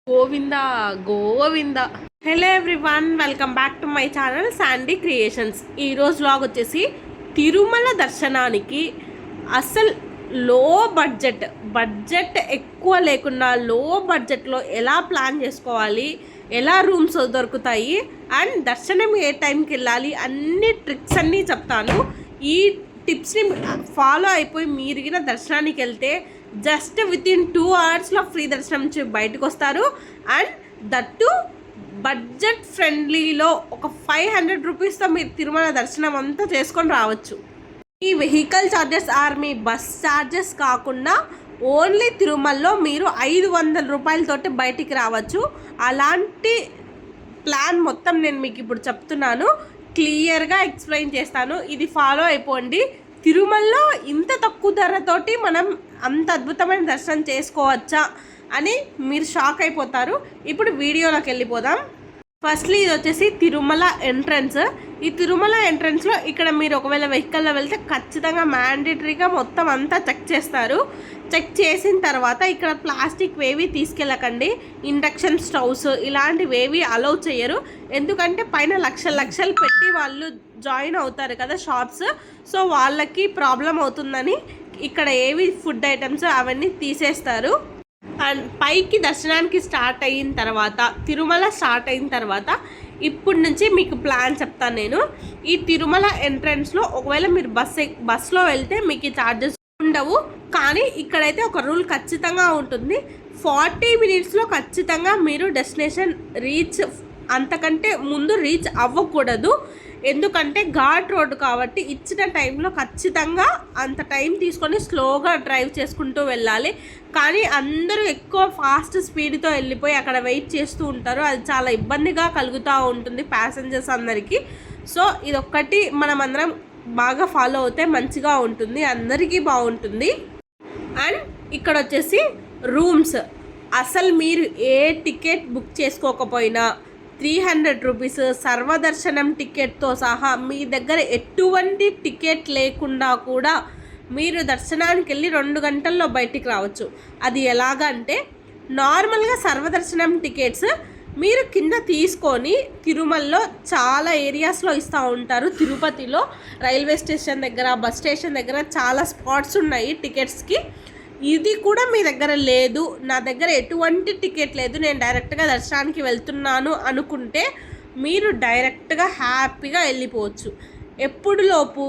Govinda Govinda. Hello everyone, welcome back to my channel Sandy creations. ఈరోజు vlog వచ్చేసి తిరుమల దర్శనానికి అసలు లో బడ్జెట్ ఎక్కువ లేకుండా లో బడ్జెట్లో ఎలా ప్లాన్ చేసుకోవాలి, ఎలా రూమ్స్ దొరుకుతాయి అండ్ దర్శనం ఏ టైంకి వెళ్ళాలి అన్ని ట్రిక్స్ అన్నీ చెప్తాను. ఈ టిప్స్ని ఫాలో అయిపోయి మీరు దర్శనానికి వెళ్తే జస్ట్ వితిన్ 2 అవర్స్లో ఫ్రీ దర్శనం నుంచి బయటకు వస్తారు. అండ్ దట్టు బడ్జెట్ ఫ్రెండ్లీలో ఒక 500 రూపీస్తో మీరు తిరుమల దర్శనం అంతా చేసుకొని రావచ్చు. ఈ వెహికల్ ఛార్జెస్ ఆర్ మీ బస్ ఛార్జెస్ కాకుండా ఓన్లీ తిరుమలలో మీరు 500 రూపాయలతోటి బయటికి రావచ్చు. అలాంటి ప్లాన్ మొత్తం నేను మీకు ఇప్పుడు చెప్తున్నాను, క్లియర్గా ఎక్స్ప్లెయిన్ చేస్తాను. ఇది ఫాలో అయిపోండి. తిరుమలలో ఇంత తక్కువ ధరతోటి మనం అంత అద్భుతమైన దర్శనం చేసుకోవచ్చా అని మీరు షాక్ అయిపోతారు. ఇప్పుడు వీడియోలోకి వెళ్ళిపోదాం. ఫస్ట్లీ ఇది వచ్చేసి తిరుమల ఎంట్రన్స్. ఈ తిరుమల ఎంట్రన్స్లో ఇక్కడ మీరు ఒకవేళ వెహికల్లో వెళ్తే ఖచ్చితంగా మ్యాండేటరీగా మొత్తం అంతా చెక్ చేస్తారు. చెక్ చేసిన తర్వాత ఇక్కడ ప్లాస్టిక్ వేవి తీసుకెళ్ళకండి. ఇండక్షన్ స్టవ్స్ ఇలాంటివి ఏవి అలౌ చేయరు. ఎందుకంటే పైన లక్షలు పెట్టి వాళ్ళు జాయిన్ అవుతారు కదా షాప్స్, సో వాళ్ళకి ప్రాబ్లం అవుతుందని ఇక్కడ ఏవి ఫుడ్ ఐటమ్స్ అవన్నీ తీసేస్తారు. అండ్ పైకి దర్శనానికి స్టార్ట్ అయిన తర్వాత, తిరుమల స్టార్ట్ అయిన తర్వాత ఇప్పుడు నుంచి మీకు ప్లాన్ చెప్తాను నేను. ఈ తిరుమల ఎంట్రన్స్లో ఒకవేళ మీరు బస్లో వెళ్తే మీకు ఈ ఛార్జెస్ ఉండవు, కానీ ఇక్కడైతే ఒక రూల్ ఖచ్చితంగా ఉంటుంది. 40 మినిట్స్లో ఖచ్చితంగా మీరు డెస్టినేషన్ రీచ్, అంతకంటే ముందు రీచ్ అవ్వకూడదు. ఎందుకంటే ఘాట్ రోడ్డు కాబట్టి ఇచ్చిన టైంలో ఖచ్చితంగా అంత టైం తీసుకొని స్లోగా డ్రైవ్ చేసుకుంటూ వెళ్ళాలి. కానీ అందరూ ఎక్కువ ఫాస్ట్ స్పీడ్తో వెళ్ళిపోయి అక్కడ వెయిట్ చేస్తూ ఉంటారు. అది చాలా ఇబ్బందిగా కలుగుతూ ఉంటుంది ప్యాసింజర్స్ అందరికీ. సో ఇదొక్కటి మనం అందరం బాగా ఫాలో అవుతే మంచిగా ఉంటుంది, అందరికీ బాగుంటుంది. అండ్ ఇక్కడ వచ్చేసి రూమ్స్, అసలు మీరు ఏ టికెట్ బుక్ చేసుకోకపోయినా 300 రూపీస్ సర్వదర్శనం టికెట్తో సహా మీ దగ్గర ఎటువంటి టికెట్ లేకుండా కూడా మీరు దర్శనానికి వెళ్ళి 2 గంటల్లో బయటికి రావచ్చు. అది ఎలాగంటే, నార్మల్గా సర్వదర్శనం టికెట్స్ మీరు కింద తీసుకొని తిరుమలలో చాలా ఏరియాస్లో ఇస్తూ ఉంటారు. తిరుపతిలో రైల్వే స్టేషన్ దగ్గర, బస్ స్టేషన్ దగ్గర చాలా స్పాట్స్ ఉన్నాయి టికెట్స్కి. ఇది కూడా మీ దగ్గర లేదు, నా దగ్గర ఎటువంటి టికెట్ లేదు, నేను డైరెక్ట్గా దర్శనానికి వెళ్తున్నాను అనుకుంటే మీరు డైరెక్ట్గా హ్యాపీగా వెళ్ళిపోవచ్చు. ఎప్పుడులోపు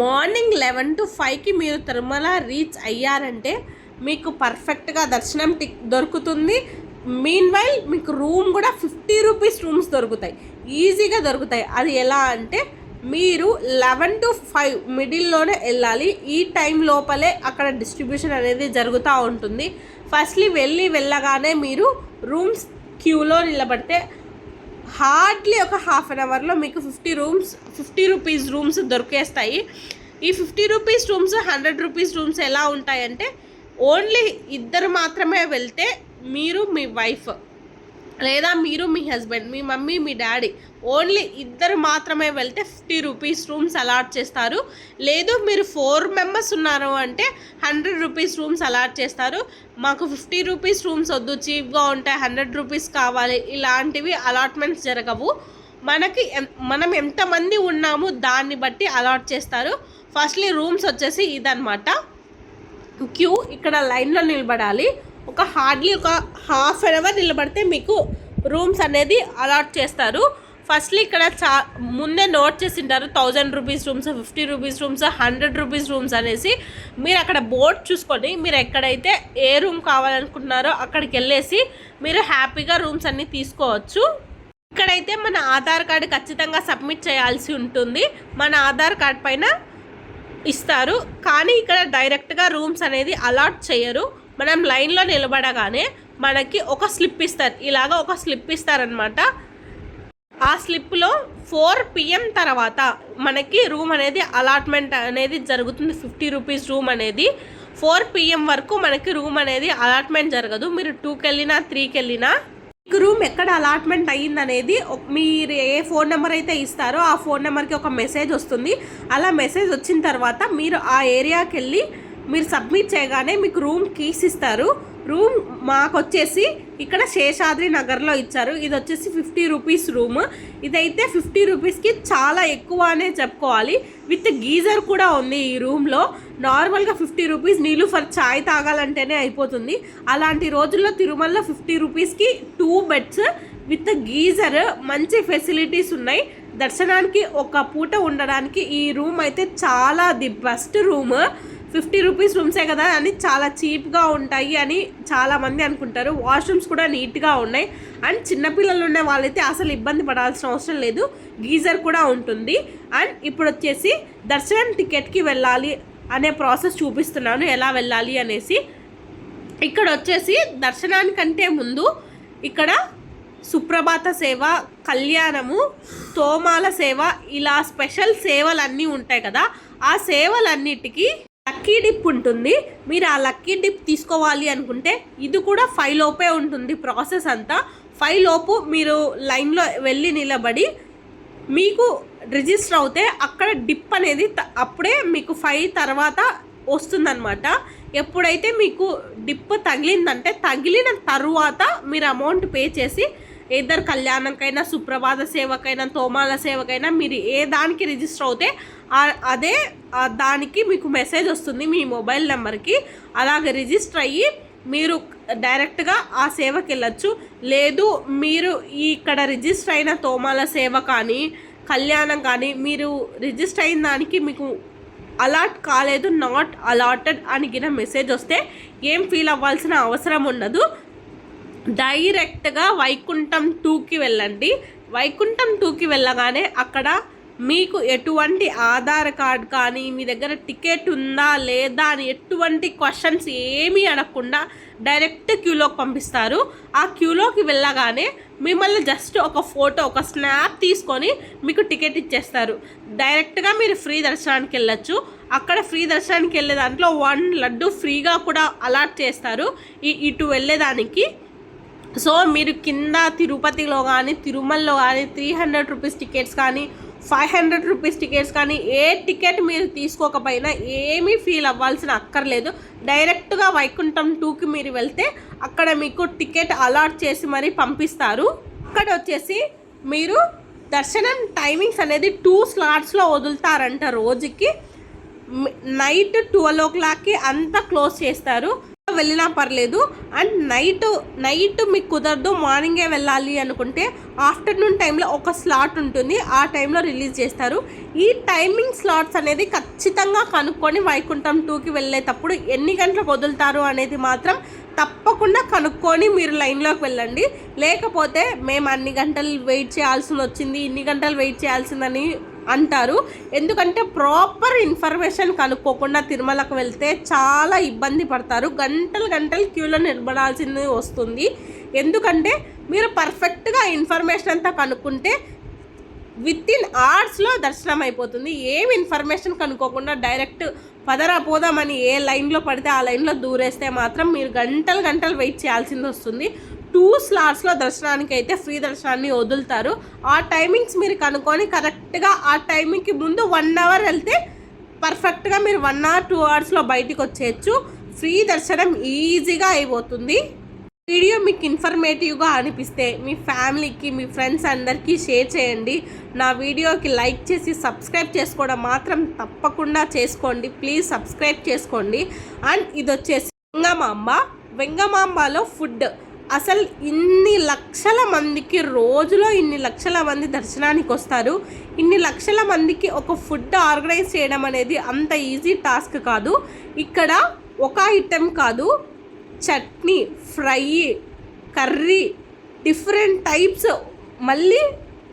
మార్నింగ్ 11 to 5కి మీరు తిరుమల రీచ్ అయ్యారంటే మీకు పర్ఫెక్ట్గా దర్శనం దొరుకుతుంది. మీన్వైల్ మీకు రూమ్ కూడా 50 రూపీస్ రూమ్స్ దొరుకుతాయి, ఈజీగా దొరుకుతాయి. అది ఎలా అంటే, మీరు 11 to 5 మిడిల్లోనే వెళ్ళాలి. ఈ టైం లోపలే అక్కడ డిస్ట్రిబ్యూషన్ అనేది జరుగుతూ ఉంటుంది. ఫస్ట్లీ వెళ్ళగానే మీరు రూమ్స్ క్యూలో నిలబడితే హార్డ్లీ ఒక హాఫ్ అన్ అవర్లో మీకు 50 రూపీస్ రూమ్స్ దొరికేస్తాయి. ఈ 50 రూపీస్ రూమ్స్ 100 రూపీస్ రూమ్స్ ఎలా ఉంటాయంటే, ఓన్లీ ఇద్దరు మాత్రమే వెళ్తే మీరు మీ వైఫ్ లేదా మీరు మీ హస్బెండ్, మీ మమ్మీ మీ డాడీ, ఓన్లీ ఇద్దరు మాత్రమే వెళ్తే 50 రూపీస్ రూమ్స్ అలాట్ చేస్తారు. లేదు మీరు 4 మెంబర్స్ ఉన్నారు అంటే 100 రూపీస్ రూమ్స్ అలాట్ చేస్తారు. మాకు 50 రూపీస్ రూమ్స్ వద్దు, చీప్గా ఉంటాయి, 100 రూపీస్ కావాలి, ఇలాంటివి అలాట్మెంట్స్ జరగవు. మనం ఎంతమంది ఉన్నాము దాన్ని బట్టి అలాట్ చేస్తారు. ఫస్ట్లీ రూమ్స్ వచ్చేసి ఇదన్నమాట. క్యూ, ఇక్కడ లైన్లో నిలబడాలి. హార్డ్లీ ఒక హాఫ్ అన్ అవర్ నిలబడితే మీకు రూమ్స్ అనేది అలాట్ చేస్తారు. ఫస్ట్లీ ఇక్కడ ముందే నోట్ చేసింటారు 1000 rupees rooms, 50 rupees rooms, 100 rupees rooms అనేసి. మీరు అక్కడ బోర్డ్ చూసుకొని మీరు ఎక్కడైతే ఏ రూమ్ కావాలనుకుంటున్నారో అక్కడికి వెళ్ళేసి మీరు హ్యాపీగా రూమ్స్ అన్నీ తీసుకోవచ్చు. ఇక్కడైతే మన ఆధార్ కార్డు ఖచ్చితంగా సబ్మిట్ చేయాల్సి ఉంటుంది. మన ఆధార్ కార్డ్ పైన ఇస్తారు, కానీ ఇక్కడ డైరెక్ట్గా రూమ్స్ అనేది అలాట్ చేయరు. మనం లైన్లో నిలబడగానే మనకి ఒక స్లిప్ ఇస్తారు, ఇలాగ ఒక స్లిప్ ఇస్తారనమాట. ఆ స్లిప్లో 4 PM తర్వాత మనకి రూమ్ అనేది అలాట్మెంట్ అనేది జరుగుతుంది. 50 రూపీస్ రూమ్ అనేది 4 PM వరకు మనకి రూమ్ అనేది అలాట్మెంట్ జరగదు. మీరు 2కి వెళ్ళినా 3కి వెళ్ళినా మీకు రూమ్ ఎక్కడ అలాట్మెంట్ అయ్యిందనేది మీరు ఏ ఫోన్ నెంబర్ అయితే ఇస్తారో ఆ ఫోన్ నెంబర్కి ఒక మెసేజ్ వస్తుంది. అలా మెసేజ్ వచ్చిన తర్వాత మీరు ఆ ఏరియాకి వెళ్ళి మీరు సబ్మిట్ చేయగానే మీకు రూమ్ కీస్ ఇస్తారు. రూమ్ మాకు వచ్చేసి ఇక్కడ శేషాద్రి నగర్లో ఇచ్చారు. ఇది వచ్చేసి 50 రూపీస్ రూమ్. ఇదైతే 50 రూపీస్కి చాలా ఎక్కువ అనే చెప్పుకోవాలి. విత్ గీజర్ కూడా ఉంది ఈ రూమ్లో. నార్మల్గా 50 రూపీస్ నీళ్ళు ఫర్ చాయ్ తాగాలంటేనే అయిపోతుంది. అలాంటి రోజుల్లో తిరుమలలో 50 రూపీస్కి 2 బెడ్స్ విత్ గీజర్, మంచి ఫెసిలిటీస్ ఉన్నాయి. దర్శనానికి ఒక పూట ఉండడానికి ఈ రూమ్ అయితే చాలా ది బెస్ట్ రూమ్. 50 రూపీస్ రూమ్సే కదా అని చాలా చీప్గా ఉంటాయి అని చాలామంది అనుకుంటారు. వాష్రూమ్స్ కూడా నీట్గా ఉన్నాయి. అండ్ చిన్నపిల్లలు ఉన్న వాళ్ళైతే అసలు ఇబ్బంది పడాల్సిన అవసరం లేదు. గీజర్ కూడా ఉంటుంది. అండ్ ఇప్పుడు వచ్చేసి దర్శనం టికెట్కి వెళ్ళాలి అనే ప్రాసెస్ చూపిస్తున్నాను, ఎలా వెళ్ళాలి అనేసి. ఇక్కడ వచ్చేసి దర్శనానికంటే ముందు ఇక్కడ సుప్రభాత సేవ, కళ్యాణము, తోమాల సేవ, ఇలా స్పెషల్ సేవలన్నీ ఉంటాయి కదా. ఆ సేవలన్నిటికీ లక్కీ డిప్ ఉంటుంది. మీరు ఆ లక్కీ డిప్ తీసుకోవాలి అనుకుంటే ఇది కూడా 5 లోపే ఉంటుంది ప్రాసెస్ అంతా. 5 లోపు మీరు లైన్లో వెళ్ళి నిలబడి మీకు రిజిస్టర్ అవుతే అక్కడ డిప్ అనేది అప్పుడే మీకు 5 తర్వాత వస్తుందన్నమాట. ఎప్పుడైతే మీకు డిప్ తగిలిందంటే తగిలిన తరువాత మీరు అమౌంట్ పే చేసి ఇద్దరు కళ్యాణంకైనా, సుప్రభాత సేవకైనా, తోమాల సేవకైనా మీరు ఏ దానికి రిజిస్టర్ అవుతే అదే దానికి మీకు మెసేజ్ వస్తుంది మీ మొబైల్ నెంబర్కి. అలాగే రిజిస్టర్ అయ్యి మీరు డైరెక్ట్గా ఆ సేవకి వెళ్ళచ్చు. లేదు మీరు ఇక్కడ రిజిస్టర్ అయిన తోమాల సేవ కానీ, కళ్యాణం కానీ మీరు రిజిస్టర్ అయిన దానికి మీకు అలాట్ కాలేదు, నాట్ అలాటెడ్ అని గిన మెసేజ్ వస్తే ఏం ఫీల్ అవ్వాల్సిన అవసరం ఉండదు. డైరెక్ట్గా వైకుంఠం 2కి వెళ్ళండి. వైకుంఠం 2కి వెళ్ళగానే అక్కడ మీకు ఎటువంటి ఆధార్ కార్డ్ కానీ, మీ దగ్గర టికెట్ ఉందా లేదా అని ఎటువంటి క్వశ్చన్స్ ఏమీ అడగకుండా డైరెక్ట్ క్యూలోకి పంపిస్తారు. ఆ క్యూలోకి వెళ్ళగానే మిమ్మల్ని జస్ట్ ఒక ఫోటో, ఒక స్నాప్ తీసుకొని మీకు టికెట్ ఇచ్చేస్తారు. డైరెక్ట్గా మీరు ఫ్రీ దర్శనానికి వెళ్ళచ్చు. అక్కడ ఫ్రీ దర్శనానికి వెళ్ళే దాంట్లో 1 లడ్డు ఫ్రీగా కూడా అలాట్ చేస్తారు ఇటు వెళ్ళేదానికి. సో మీరు కింద తిరుపతిలో కానీ, తిరుమలలో కానీ 300 రూపీస్ టికెట్స్ కానీ, 500 రూపీస్ టికెట్స్ కానీ ఏ టికెట్ మీరు తీసుకోకపోయినా ఏమీ ఫీల్ అవ్వాల్సిన అక్కర్లేదు. డైరెక్ట్గా వైకుంఠం 2కి మీరు వెళ్తే అక్కడ మీకు టికెట్ అలాట్ చేసి మరీ పంపిస్తారు. అక్కడ వచ్చేసి మీరు దర్శనం టైమింగ్స్ అనేది 2 స్లాట్స్లో వదులుతారంట. రోజుకి నైట్ 12 o'clockకి అంతా క్లోజ్ చేస్తారు. వెళ్ళినా పర్లేదు. అండ్ నైట్ మీకు కుదరదు, మార్నింగే వెళ్ళాలి అనుకుంటే ఆఫ్టర్నూన్ టైంలో ఒక స్లాట్ ఉంటుంది. ఆ టైంలో రిలీజ్ చేస్తారు. ఈ టైమింగ్ స్లాట్స్ అనేది ఖచ్చితంగా కనుక్కొని వైకుంఠం 2కి వెళ్ళేటప్పుడు ఎన్ని గంటలకు వదులుతారు అనేది మాత్రం తప్పకుండా కనుక్కొని మీరు లైన్లోకి వెళ్ళండి. లేకపోతే మేము అన్ని గంటలు వెయిట్ చేయాల్సి వచ్చింది, ఇన్ని గంటలు వెయిట్ చేయాల్సిందని అంటారు. ఎందుకంటే ప్రాపర్ ఇన్ఫర్మేషన్ కనుక్కోకుండా తిరుమలకు వెళ్తే చాలా ఇబ్బంది పడతారు. గంటలు క్యూలో నిలబడాల్సింది వస్తుంది. ఎందుకంటే మీరు పర్ఫెక్ట్గా ఇన్ఫర్మేషన్ అంతా కనుక్కుంటే వితిన్ అవర్స్లో దర్శనం అయిపోతుంది. ఏం ఇన్ఫర్మేషన్ కనుక్కోకుండా డైరెక్ట్ పోదామని ఏ లైన్లో పడితే ఆ లైన్లో దూరేస్తే మాత్రం మీరు గంటలు వెయిట్ చేయాల్సింది వస్తుంది. 2 స్లాట్స్లో దర్శనానికి అయితే ఫ్రీ దర్శనాన్ని వదులుతారు. ఆ టైమింగ్స్ మీరు కనుక్కొని కరెక్ట్గా ఆ టైమింగ్కి ముందు 1 అవర్ వెళ్తే పర్ఫెక్ట్గా మీరు 1 or 2 అవర్స్లో బయటికి వచ్చేయచ్చు. ఫ్రీ దర్శనం ఈజీగా అయిపోతుంది. వీడియో మీకు ఇన్ఫర్మేటివ్గా అనిపిస్తే మీ ఫ్యామిలీకి, మీ ఫ్రెండ్స్ అందరికీ షేర్ చేయండి. నా వీడియోకి లైక్ చేసి సబ్స్క్రైబ్ చేసుకోవడం మాత్రం తప్పకుండా చేసుకోండి. ప్లీజ్ సబ్స్క్రైబ్ చేసుకోండి. అండ్ ఇది వచ్చేసి వెంగమాంబలో ఫుడ్ అసలు ఇన్ని లక్షల మందికి రోజులో ఇన్ని లక్షల మంది దర్శనానికి వస్తారు. ఇన్ని లక్షల మందికి ఒక ఫుడ్ ఆర్గనైజ్ చేయడం అనేది అంత ఈజీ టాస్క్ కాదు. ఇక్కడ ఒక ఐటెం కాదు, chutney, fry, curry, different types, మళ్ళీ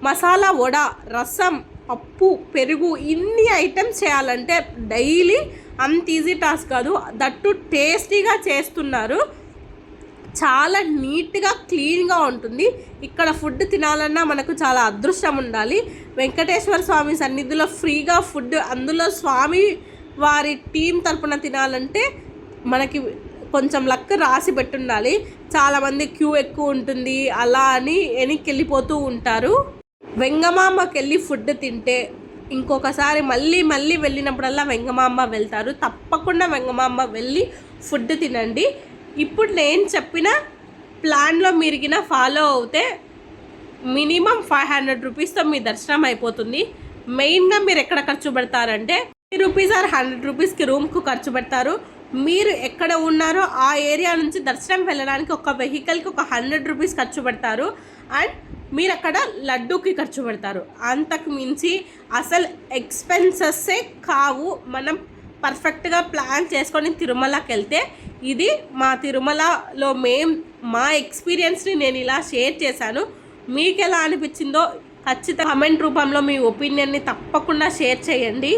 మసాలా వడ, రసం, పప్పు, పెరుగు, ఇన్ని ఐటమ్స్ చేయాలంటే డైలీ అంత ఈజీ టాస్క్ కాదు. దట్టు టేస్టీగా చేస్తున్నారు. చాలా నీట్గా క్లీన్గా ఉంటుంది. ఇక్కడ ఫుడ్ తినాలన్నా మనకు చాలా అదృష్టం ఉండాలి. వెంకటేశ్వర స్వామి సన్నిధిలో ఫ్రీగా ఫుడ్, అందులో స్వామి వారి టీం తరపున తినాలంటే మనకి కొంచెం లక్ రాసి పెట్టుండాలి. చాలామంది క్యూ ఎక్కువ ఉంటుంది అలా అని వెనక్కి వెళ్ళిపోతూ ఉంటారు. వెంగమాంబకి వెళ్ళి ఫుడ్ తింటే ఇంకొకసారి మళ్ళీ వెళ్ళినప్పుడల్లా వెంగమాంబ వెళ్తారు. తప్పకుండా వెంగమాంబ వెళ్ళి ఫుడ్ తినండి. ఇప్పుడు నేను చెప్పిన ప్లాన్లో మీరిగిన ఫాలో అవుతే మినిమం 500 రూపీస్తో మీ దర్శనం అయిపోతుంది. మెయిన్గా మీరు ఎక్కడ ఖర్చు పెడతారంటే రూపీస్ ఆర్ 100 రూపీస్కి రూమ్కు ఖర్చు పెడతారు. మీరు ఎక్కడ ఉన్నారో ఆ ఏరియా నుంచి దర్శనం వెళ్ళడానికి ఒక వెహికల్కి ఒక 100 రూపీస్ ఖర్చు పెడతారు. అండ్ మీరు అక్కడ లడ్డూకి ఖర్చు పెడతారు. అంతకు మించి అసలు ఎక్స్పెన్సెస్సే కావు. మనం పర్ఫెక్ట్గా ప్లాన్ చేసుకొని తిరుమలకి వెళ్తే ఇది మా తిరుమలలో మా ఎక్స్పీరియన్స్ని నేను ఇలా షేర్ చేశాను. మీకు ఎలా అనిపించిందో ఖచ్చితంగా కమెంట్ రూపంలో మీ ఒపీనియన్ని తప్పకుండా షేర్ చేయండి.